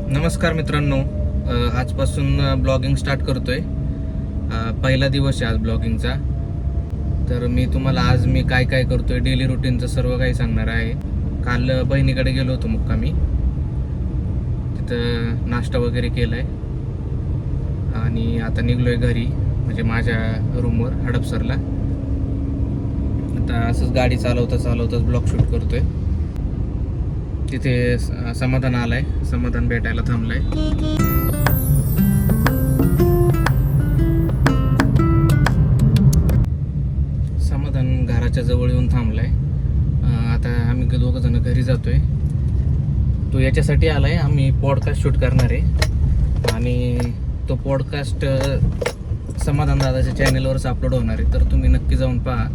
नमस्कार मित्रांनो, आजपासून ब्लॉगिंग स्टार्ट करतोय. पहिला दिवस आहे आज ब्लॉगिंगचा. तर मी तुम्हाला आज काय काय करतोय, डेली रुटीनचं सर्व काही सांगणार आहे. काल बहिणीकडे गेलो होतो मुक्कामी. तिथं नाश्ता वगैरे केलाय आणि आता निघलोय घरी, म्हणजे माझ्या रूमवर हडपसरला. आता असंच गाडी चालवताच ब्लॉग शूट करतोय. तिथे समाधान आलाय, समाधान भेटायला थांबलाय. समाधान घराच्या जवळ येऊन थांबलाय. आता आम्ही दोघं जण घरी जातोय. तो याच्यासाठी आलाय, आम्ही पॉडकास्ट शूट करणार आहे आणि तो पॉडकास्ट समाधान दादाच्या चॅनेलवरच अपलोड होणार आहे. तर तुम्ही नक्की जाऊन पहा.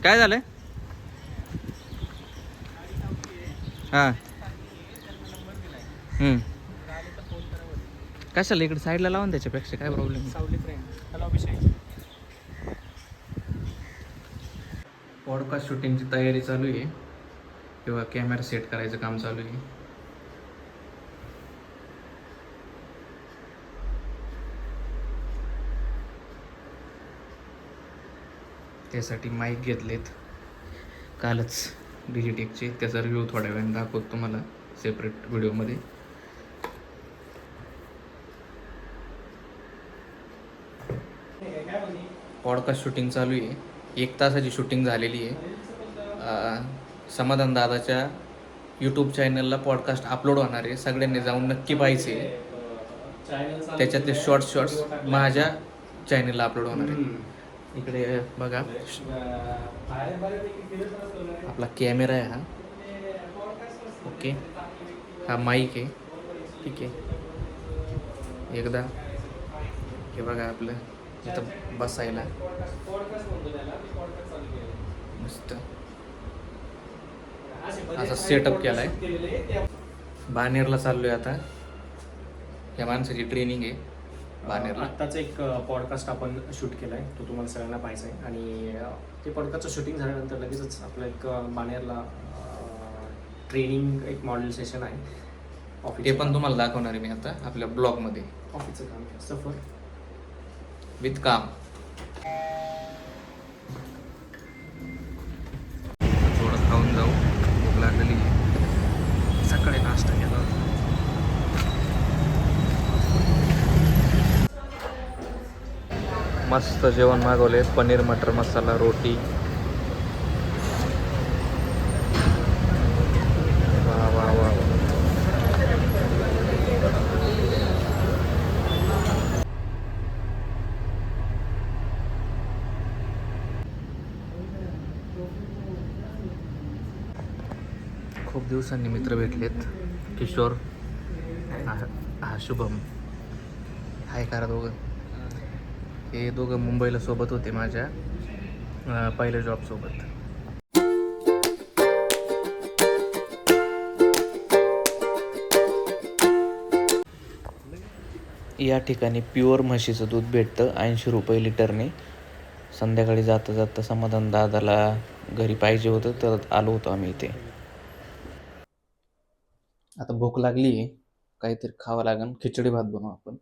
काय झालंय? हां. कशाला इकडे साईडला लावून त्याच्यापेक्षा काय प्रॉब्लेम? पॉडकास्ट शूटिंगची तयारी चालू आहे किंवा कॅमेरा सेट करायचं काम चालू आहे. त्यासाठी माईक घेतलेत कालच डिजिटेकचे. त्याचा रिव्ह्यू थोड्या वेळाने दाखवतो तुम्हाला सेपरेट व्हिडिओमध्ये. पॉडकास्ट शूटिंग चालू आहे. 1 तासाची शूटिंग झालेली आहे. समाधान दादाच्या यूट्यूब चॅनलला पॉडकास्ट अपलोड होणार आहे. सगळ्यांनी जाऊन नक्की पाहायचे. त्याच्यातले शॉर्ट्स माझ्या चॅनलला अपलोड होणार आहे. इकडे बघा, आपला कॅमेरा आहे हा. ओके, हा माईक आहे. ठीक आहे. एकदा हे बघा, आपलं इथं बसायला मस्त असा सेटअप केलाय. बानेरला चाललोय आता. या माणसाची ट्रेनिंग आहे बानेरला. आत्ताच एक पॉडकास्ट आपण शूट केला आहे, तो तुम्हाला सगळ्यांना पाहायचा आहे. आणि ते पॉडकास्टचं शूटिंग झाल्यानंतर लगेचच आपलं एक बानेरला ट्रेनिंग एक मॉडेल सेशन आहे. ते पण तुम्हाला दाखवणार आहे मी आता आपल्या ब्लॉगमध्ये. ऑफिसचं काम आहे, सफर विथ काम. थोडं खाऊन जाऊ, भूक लागलेली. सकाळी नाश्ता केला होता. मस्त जेवण मागवले, पनीर मटर मसाला, रोटी. वा वा वा. खूप दिवसांनी मित्र भेटलेत. किशोर, हा शुभम. हाय करा दोघं. हे दोघं मुंबईला सोबत होते माझ्या पहिल्या जॉब सोबत. या ठिकाणी प्युअर म्हशीचं दूध भेटतं 80 रुपये लिटरने. संध्याकाळी जाता जाता समाधान दादाला घरी पाहिजे होतं, तर आलो होतो आम्ही इथे. आता भूक लागली आहे, काहीतरी खावं लागेल. खिचडी भात बनवू आपण.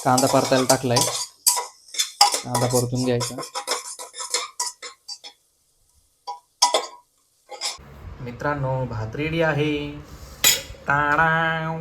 कांदा परतायला टाकलाय. कांदा परतून घ्यायचा. मित्रांनो, भात रेडी आहे. टाळाव.